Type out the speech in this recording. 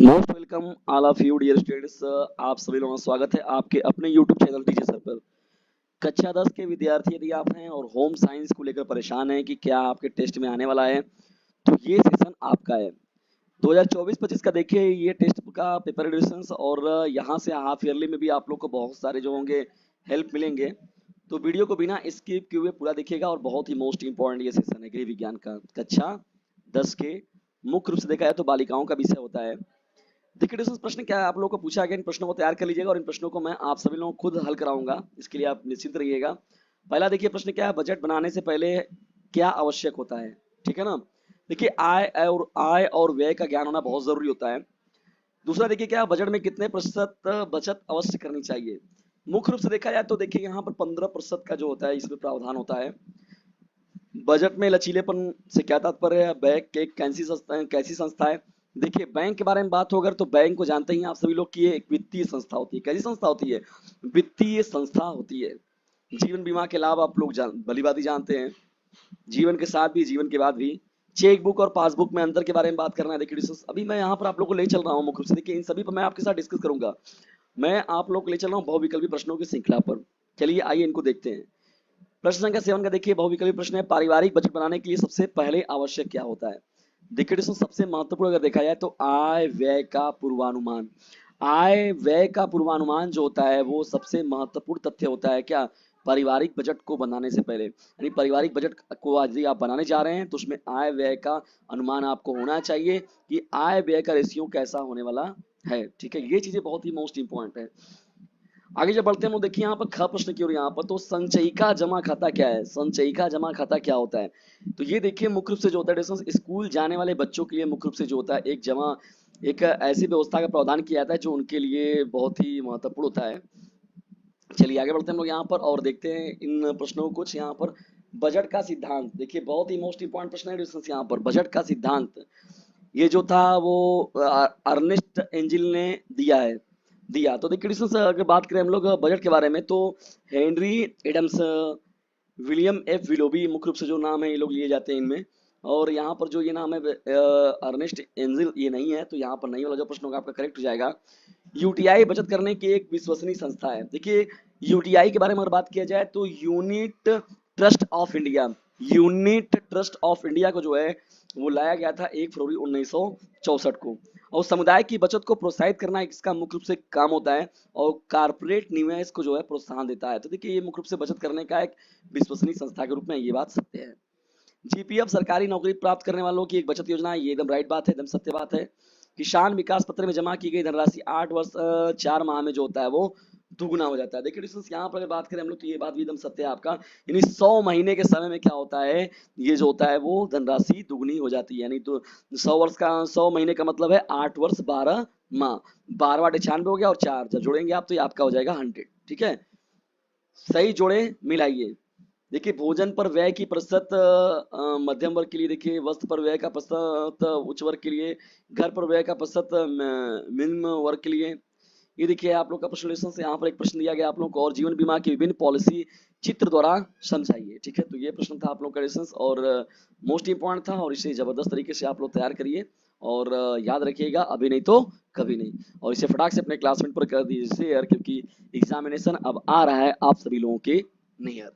Most welcome all of you dear students. आप सभी लोगों का स्वागत है आपके अपने यूट्यूब चैनल टीचर सर पर। कक्षा 10 के विद्यार्थी यदि आप हैं और होम साइंस को लेकर परेशान हैं कि क्या आपके टेस्ट में आने वाला है, तो ये सेशन आपका है। 2024-25 का देखिए ये टेस्ट का पेपर एडिशंस, और यहाँ से हाफ ईयरली में भी आप लोग को बहुत सारे जो होंगे हेल्प मिलेंगे। तो वीडियो को बिना स्किप किए हुए पूरा देखिएगा। और बहुत ही मोस्ट इंपॉर्टेंट ये सेशन है गृह विज्ञान का, कक्षा 10 के। मुख्य रूप से देखा जाए तो बालिकाओं का विषय होता है। देखिए दोस्तों, प्रश्न क्या है आप लोगों को पूछा गया, इन प्रश्नों को तैयार कर लीजिएगा और इन प्रश्नों को मैं आप सभी लोगों को खुद हल कराऊंगा, इसके लिए आप निश्चिंत रहिएगा। पहला देखिए प्रश्न क्या है, बजट बनाने से पहले क्या आवश्यक होता है। ठीक है ना। देखिए आय और व्यय का ज्ञान होना बहुत जरूरी होता है। दूसरा देखिए क्या, बजट में कितने प्रतिशत बचत अवश्य करनी चाहिए। मुख्य रूप से देखा जाए तो देखिए यहाँ पर 15% का जो होता है इसमें प्रावधान होता है। बजट में लचीलेपन से क्या तात्पर्य है, बैंक एक कैसी संस्था है। देखिए बैंक के बारे में बात हो अगर, तो बैंक को जानते ही हैं आप सभी लोग कि ये एक वित्तीय संस्था होती है। कैसी संस्था होती है, वित्तीय संस्था होती है। जीवन बीमा के लाभ आप लोग भलीभांति जानते हैं, जीवन के साथ भी जीवन के बाद भी। चेक बुक और पासबुक में अंतर के बारे में बात करना है। देखिए अभी मैं यहाँ पर आप लोग को ले चल रहा हूँ मुख्य रूप से, देखिए इन सभी पर मैं आपके साथ डिस्कस करूंगा। मैं आप लोग को ले चल रहा हूँ बहुविकल्पी प्रश्नों की श्रृंखला पर। चलिए आइए इनको देखते हैं। प्रश्न संख्या 7 का देखिए बहुविकल्पी प्रश्न है, पारिवारिक बजट बनाने के लिए सबसे पहले आवश्यक क्या होता है। देखिए दोस्तों, सबसे महत्वपूर्ण अगर देखा जाए तो आय व्यय का पूर्वानुमान। आय व्यय का पूर्वानुमान जो होता है वो सबसे महत्वपूर्ण तथ्य होता है क्या, पारिवारिक बजट को बनाने से पहले। यानी पारिवारिक बजट को यदि आप बनाने जा रहे हैं तो उसमें आय व्यय का अनुमान आपको होना चाहिए कि आय व्यय का रेशियो कैसा होने वाला है। ठीक है, ये चीजें बहुत ही मोस्ट इंपॉर्टेंट है। आगे जब बढ़ते हैं हम लोग, देखिए यहाँ पर ख प्रश्न की ओर, यहाँ पर तो संचयिका जमा खाता क्या है, संचयिका जमा खाता क्या होता है। तो ये देखिए मुख्य रूप से जो होता है स्कूल जाने वाले बच्चों के लिए मुख्य रूप से जो होता है एक ऐसी व्यवस्था का प्रावधान किया जाता है जो उनके लिए बहुत ही महत्वपूर्ण होता है। चलिए आगे बढ़ते हैं हम लोग यहाँ पर और देखते हैं इन प्रश्नों को कुछ। यहाँ पर बजट का सिद्धांत, देखिए बहुत ही मोस्ट इंपॉर्टेंट प्रश्न है यहाँ पर, बजट का सिद्धांत। ये जो था वो अर्नेस्ट एंजिल ने दिया। तो देखिए अगर बात करें हम लोग बजट के बारे में, तो Henry Adams, William F Willoughby मुख्य रूप से जो नाम है ये लोग लिए जाते हैं इनमें। और यहाँ पर जो ये नाम है अर्नेस्ट एंजिल, ये नहीं है, तो यहाँ पर नहीं वाला जो प्रश्न होगा आपका करेक्ट हो जाएगा। यूटीआई बचत करने की एक विश्वसनीय संस्था है। देखिए यूटीआई के बारे में अगर बात किया जाए तो unit trust of India, unit trust of India को जो है वो लाया गया था 1 फरवरी 1964 को। और समुदाय की बचत को प्रोत्साहित करना इसका मुख्य रूप से काम होता है, और कारपोरेट निवेश को जो है प्रोत्साहन देता है। तो देखिए ये मुख्य रूप से बचत करने का एक विश्वसनीय संस्था के रूप में ये बात सत्य है। जीपीएफ सरकारी नौकरी प्राप्त करने वालों की एक बचत योजना है, ये एकदम राइट बात है, एकदम सत्य बात है। किसान विकास पत्र में जमा की गई धनराशि 8 वर्ष 4 माह में जो होता है वो दुगुना हो जाता है। देखिए यहाँ पर अगर बात करें हम लोग तो ये बात भी एकदम सत्य है आपका। यानी 100 महीने के समय में क्या होता है, ये जो होता है वो धनराशि दुगुनी हो जाती है। यानी तो 100 महीने का मतलब है 8 वर्ष 12 माह, 12 वाटे 96 हो गया, और 4 जब जोड़ेंगे आप तो ये आपका हो जाएगा 100। ठीक है, सही जोड़े मिलाइए। देखिए भोजन पर व्यय की प्रतिशत मध्यम वर्ग के लिए, देखिए वस्त्र पर व्यय का प्रतिशत उच्च वर्ग के लिए, घर पर व्यय का प्रतिशत निम्न वर्ग के लिए। ये देखिए आप लोग का प्रश्न से यहाँ पर एक प्रश्न दिया गया आप लोग को, और जीवन बीमा की विभिन्न पॉलिसी चित्र द्वारा समझाइए। ठीक है, तो ये प्रश्न था आप लोग का रेसेंस, और मोस्ट इंपॉर्टेंट था, और इसे जबरदस्त तरीके से आप लोग तैयार करिए। और याद रखिएगा, अभी नहीं तो कभी नहीं। और इसे फटाक से अपने क्लासमेट पर कर दीजिए शेयर, क्योंकि एग्जामिनेशन अब आ रहा है आप सभी लोगों के नियत।